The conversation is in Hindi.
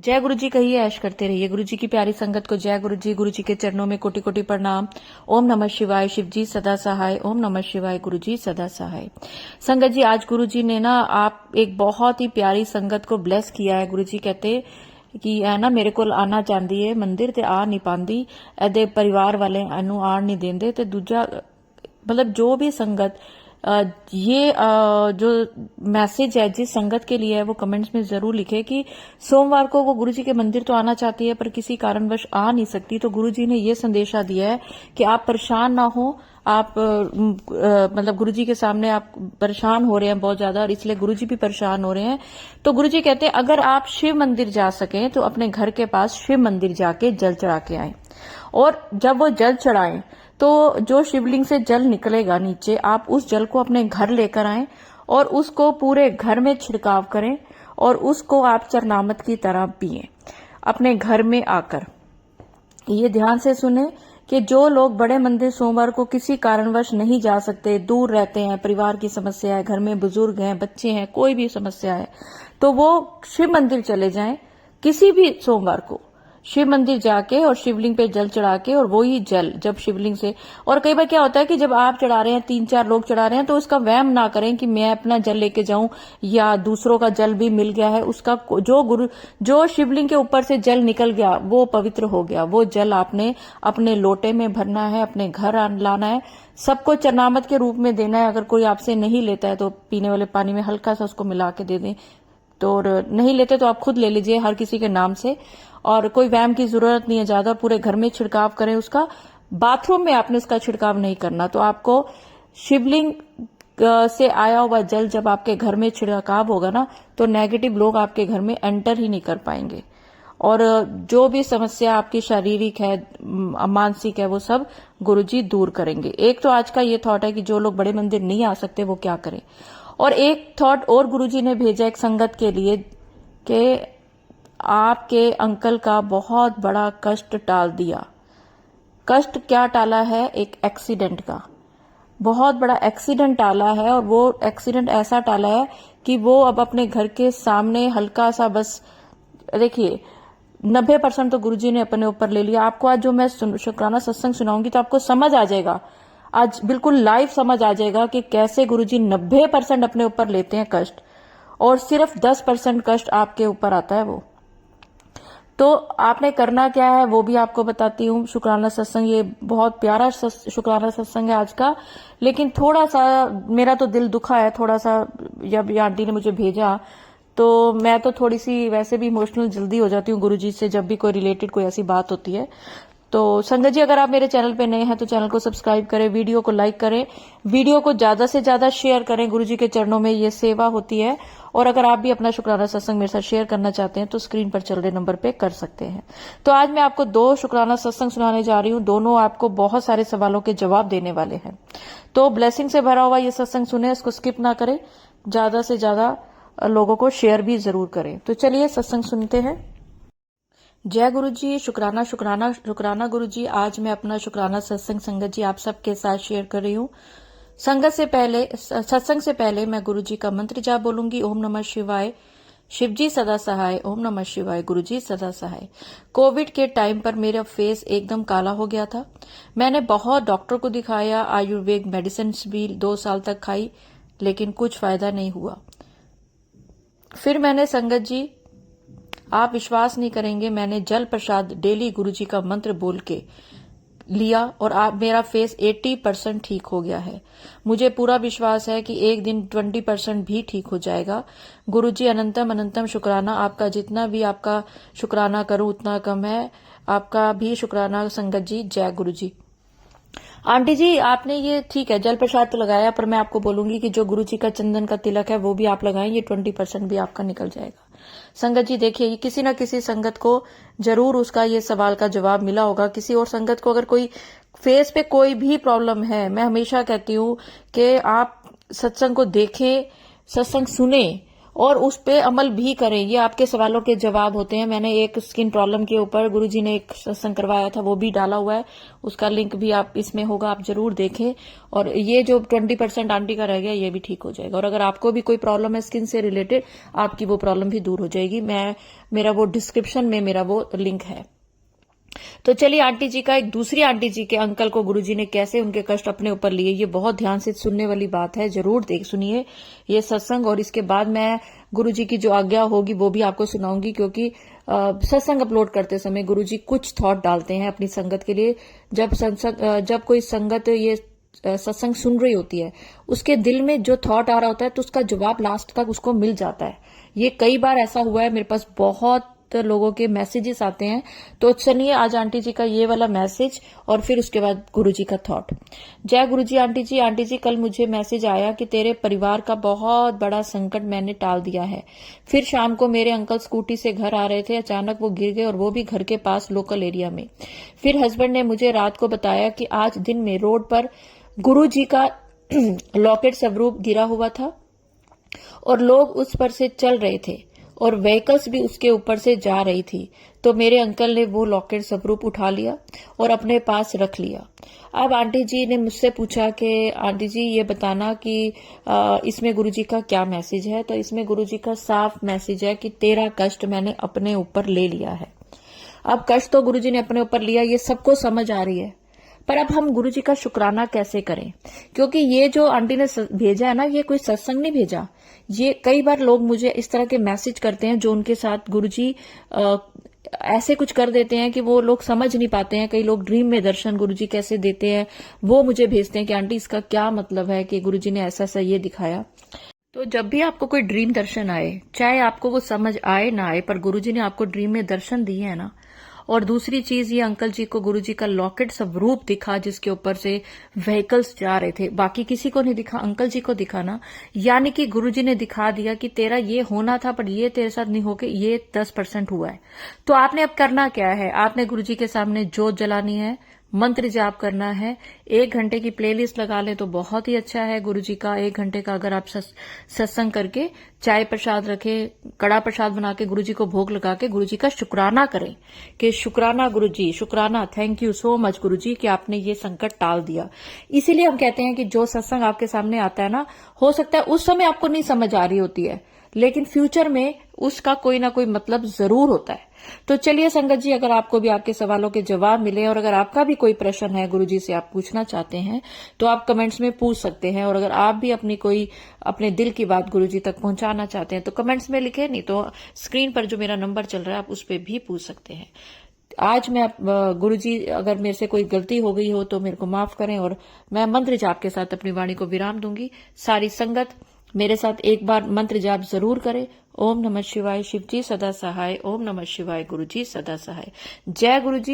जय गुरु जी कहिए, ऐश करते रहिए। गुरु जी की प्यारी संगत को जय गुरु जी। गुरु जी के चरणों में कोटि कोटि प्रणाम। ओम नमः शिवाय। शिव जी सदा सहाय। ओम नमः शिवाय। गुरु जी सदा सहाय। संगत जी, आज गुरु जी ने ना आप एक बहुत ही प्यारी संगत को ब्लेस किया है। गुरु जी कहते कि है ना, मेरे को आना चाहती है मंदिर ते आ नहीं पाती, एदे परिवार वाले एनू आण नहीं देंदे। ते दूजा मतलब जो भी संगत ये जो मैसेज है जिस संगत के लिए है वो कमेंट्स में जरूर लिखे कि सोमवार को वो गुरुजी के मंदिर तो आना चाहती है पर किसी कारणवश आ नहीं सकती। तो गुरुजी ने ये संदेशा दिया है कि आप परेशान ना हो। आप मतलब गुरुजी के सामने आप परेशान हो रहे हैं बहुत ज्यादा और इसलिए गुरुजी भी परेशान हो रहे हैं। तो गुरुजी कहते हैं अगर आप शिव मंदिर जा सकें तो अपने घर के पास शिव मंदिर जाके जल चढ़ा के आए, और जब वो जल चढ़ाएं तो जो शिवलिंग से जल निकलेगा नीचे, आप उस जल को अपने घर लेकर आएं और उसको पूरे घर में छिड़काव करें और उसको आप चरनामत की तरह पिएं अपने घर में आकर। ये ध्यान से सुने कि जो लोग बड़े मंदिर सोमवार को किसी कारणवश नहीं जा सकते, दूर रहते हैं, परिवार की समस्या है, घर में बुजुर्ग हैं, बच्चे हैं, कोई भी समस्या है, तो वो शिव मंदिर चले जाएं किसी भी सोमवार को। शिव मंदिर जाके और शिवलिंग पे जल चढ़ा के, और वही जल जब शिवलिंग से, और कई बार क्या होता है कि जब आप चढ़ा रहे हैं, 3-4 लोग चढ़ा रहे हैं, तो उसका वहम ना करें कि मैं अपना जल लेके जाऊं या दूसरों का जल भी मिल गया है। उसका जो शिवलिंग के ऊपर से जल निकल गया वो पवित्र हो गया। वो जल आपने अपने लोटे में भरना है, अपने घर लाना है, सबको चरनामत के रूप में देना है। अगर कोई आपसे नहीं लेता है तो पीने वाले पानी में हल्का सा उसको मिला के दे दें, तो नहीं लेते तो आप खुद ले लीजिए हर किसी के नाम से। और कोई वैम की जरूरत नहीं है ज्यादा, पूरे घर में छिड़काव करें उसका। बाथरूम में आपने उसका छिड़काव नहीं करना। तो आपको शिवलिंग से आया हुआ जल जब आपके घर में छिड़काव होगा ना, तो नेगेटिव लोग आपके घर में एंटर ही नहीं कर पाएंगे। और जो भी समस्या आपकी शारीरिक है, मानसिक है, वो सब गुरुजी दूर करेंगे। एक तो आज का ये थॉट है कि जो लोग बड़े मंदिर नहीं आ सकते वो क्या करें। और एक थॉट और गुरुजी ने भेजा एक संगत के लिए कि आपके अंकल का बहुत बड़ा कष्ट टाल दिया। कष्ट क्या टाला है? एक एक्सीडेंट का बहुत बड़ा एक्सीडेंट टाला है, और वो एक्सीडेंट ऐसा टाला है कि वो अब अपने घर के सामने हल्का सा, बस देखिए 90% तो गुरुजी ने अपने ऊपर ले लिया। आपको आज जो मैं शुक्राना सत्संग सुनाऊंगी तो आपको समझ आ जाएगा, आज बिल्कुल लाइव समझ आ जाएगा कि कैसे गुरुजी 90% अपने ऊपर लेते हैं कष्ट, और सिर्फ 10% कष्ट आपके ऊपर आता है वो। तो आपने करना क्या है वो भी आपको बताती हूँ। शुक्राना सत्संग, ये बहुत प्यारा शुक्राना सत्संग है आज का, लेकिन थोड़ा सा मेरा तो दिल दुखा है थोड़ा सा। जब ये आंटी ने मुझे भेजा तो मैं तो थोड़ी सी वैसे भी इमोशनल जल्दी हो जाती हूँ गुरुजी से, जब भी कोई रिलेटेड कोई ऐसी बात होती है। तो संगत जी, अगर आप मेरे चैनल पे नए हैं तो चैनल को सब्सक्राइब करें, वीडियो को लाइक करें, वीडियो को ज्यादा से ज्यादा शेयर करें। गुरुजी के चरणों में ये सेवा होती है। और अगर आप भी अपना शुक्राना सत्संग मेरे साथ शेयर करना चाहते हैं तो स्क्रीन पर चल रहे नंबर पे कर सकते हैं। तो आज मैं आपको 2 शुक्राना सत्संग सुनाने जा रही हूँ। दोनों आपको बहुत सारे सवालों के जवाब देने वाले हैं। तो ब्लेसिंग से भरा हुआ ये सत्संग सुने, इसको स्किप ना करें, ज्यादा से ज्यादा लोगों को शेयर भी जरूर करें। तो चलिए सत्संग सुनते हैं। जय गुरु जी। शुक्राना शुक्राना शुक्राना गुरु जी। आज मैं अपना शुक्राना सत्संग संगत जी आप सबके साथ शेयर कर रही हूँ। सत्संग से पहले मैं गुरु जी का मंत्र जाप बोलूंगी। ओम नमः शिवाय। शिव जी सदा सहाय। ओम नमः शिवाय। गुरु जी सदा सहाय। कोविड के टाइम पर मेरा फेस एकदम काला हो गया था। मैंने बहुत डॉक्टर को दिखाया, आयुर्वेद मेडिसिन भी 2 साल तक खाई, लेकिन कुछ फायदा नहीं हुआ। फिर मैंने संगत जी, आप विश्वास नहीं करेंगे, मैंने जल प्रसाद डेली गुरुजी का मंत्र बोल के लिया और मेरा फेस 80% ठीक हो गया है। मुझे पूरा विश्वास है कि एक दिन 20% भी ठीक हो जाएगा। गुरुजी अनंतम अनंतम शुक्राना। आपका जितना भी आपका शुक्राना करूं उतना कम है। आपका भी शुक्राना संगत जी। जय गुरुजी। आंटी जी, आपने ये ठीक है जल प्रसाद तो लगाया, पर मैं आपको बोलूंगी कि जो गुरुजी का चंदन का तिलक है वो भी आप लगाएं, ये 20% भी आपका निकल जाएगा। संगत जी देखिए, किसी न किसी संगत को जरूर उसका ये सवाल का जवाब मिला होगा। किसी और संगत को अगर कोई फेस पे कोई भी प्रॉब्लम है, मैं हमेशा कहती हूँ कि आप सत्संग को देखें, सत्संग सुने और उस पे अमल भी करें। ये आपके सवालों के जवाब होते हैं। मैंने एक स्किन प्रॉब्लम के ऊपर गुरुजी ने एक सत्संग करवाया था, वो भी डाला हुआ है, उसका लिंक भी आप इसमें होगा, आप जरूर देखें। और ये जो 20% आंटी का रह गया ये भी ठीक हो जाएगा। और अगर आपको भी कोई प्रॉब्लम है स्किन से रिलेटेड, आपकी वो प्रॉब्लम भी दूर हो जाएगी। मेरा वो डिस्क्रिप्शन में मेरा वो लिंक है। तो चलिए आंटी जी का एक दूसरी आंटी जी के अंकल को गुरुजी ने कैसे उनके कष्ट अपने ऊपर लिए, ये बहुत ध्यान से सुनने वाली बात है। जरूर सुनिए ये सत्संग, और इसके बाद मैं गुरुजी की जो आज्ञा होगी वो भी आपको सुनाऊंगी। क्योंकि सत्संग अपलोड करते समय गुरुजी कुछ थॉट डालते हैं अपनी संगत के लिए। जब कोई संगत ये सत्संग सुन रही होती है, उसके दिल में जो थॉट आ रहा होता है तो उसका जवाब लास्ट तक उसको मिल जाता है। ये कई बार ऐसा हुआ है, मेरे पास बहुत लोगों के मैसेजेस आते हैं। तो सुनिए आज आंटी जी का ये वाला मैसेज और फिर उसके बाद गुरुजी का थॉट। जय गुरुजी आंटी जी। आंटी जी कल मुझे मैसेज आया कि तेरे परिवार का बहुत बड़ा संकट मैंने टाल दिया है। फिर शाम को मेरे अंकल स्कूटी से घर आ रहे थे, अचानक वो गिर गए, और वो भी घर के पास लोकल एरिया में। फिर हस्बैंड ने मुझे रात को बताया कि आज दिन में रोड पर गुरुजी का लॉकेट स्वरूप गिरा हुआ था और लोग उस पर से चल रहे थे और व्हीकल्स भी उसके ऊपर से जा रही थी। तो मेरे अंकल ने वो लॉकेट स्वरूप उठा लिया और अपने पास रख लिया। अब आंटी जी ने मुझसे पूछा कि आंटी जी ये बताना कि इसमें गुरुजी का क्या मैसेज है। तो इसमें गुरुजी का साफ मैसेज है कि तेरा कष्ट मैंने अपने ऊपर ले लिया है। अब कष्ट तो गुरुजी ने अपने ऊपर लिया, ये सबको समझ आ रही है, पर अब हम गुरुजी का शुक्राना कैसे करें? क्योंकि ये जो आंटी ने भेजा है ना, ये कोई सत्संग नहीं भेजा। ये कई बार लोग मुझे इस तरह के मैसेज करते हैं जो उनके साथ गुरुजी ऐसे कुछ कर देते हैं कि वो लोग समझ नहीं पाते हैं। कई लोग ड्रीम में दर्शन गुरुजी कैसे देते हैं वो मुझे भेजते हैं कि आंटी इसका क्या मतलब है कि गुरुजी ने ऐसा ऐसा ये दिखाया। तो जब भी आपको कोई ड्रीम दर्शन आए, चाहे आपको वो समझ आए ना आए, पर गुरुजी ने आपको ड्रीम में दर्शन दिए है ना। और दूसरी चीज, ये अंकल जी को गुरुजी का लॉकेट स्वरूप दिखा जिसके ऊपर से व्हीकल्स जा रहे थे, बाकी किसी को नहीं दिखा, अंकल जी को दिखा ना। यानी कि गुरुजी ने दिखा दिया कि तेरा ये होना था पर ये तेरे साथ नहीं होके ये 10% हुआ है। तो आपने अब करना क्या है? आपने गुरुजी के सामने जोत जलानी है, मंत्र जाप करना है। 1 घंटे की प्लेलिस्ट लगा लें तो बहुत ही अच्छा है। गुरुजी का 1 घंटे का अगर आप सत्संग करके चाय प्रसाद रखें, कड़ा प्रसाद बना के गुरुजी को भोग लगा के गुरुजी का शुक्राना करें कि शुक्राना गुरुजी, शुक्राना, थैंक यू सो मच गुरुजी कि आपने ये संकट टाल दिया। इसीलिए हम कहते हैं कि जो सत्संग आपके सामने आता है ना, हो सकता है उस समय आपको नहीं समझ आ रही होती है, लेकिन फ्यूचर में उसका कोई ना कोई मतलब जरूर होता है। तो चलिए संगत जी, अगर आपको भी आपके सवालों के जवाब मिले और अगर आपका भी कोई प्रश्न है गुरुजी से आप पूछना चाहते हैं तो आप कमेंट्स में पूछ सकते हैं। और अगर आप भी अपने दिल की बात गुरुजी तक पहुंचाना चाहते हैं तो कमेंट्स में लिखें, नहीं तो स्क्रीन पर जो मेरा नंबर चल रहा है आप उस पर भी पूछ सकते हैं। आज मैं गुरुजी, अगर मेरे से कोई गलती हो गई हो तो मेरे को माफ करें, और मैं मंत्र जाप के साथ अपनी वाणी को विराम दूंगी। सारी संगत मेरे साथ एक बार मंत्र जाप जरूर करें। ओम नमः शिवाय, शिव जी सदा सहाय। ओम नमः शिवाय, गुरु जी सदा सहाय। जय गुरु जी।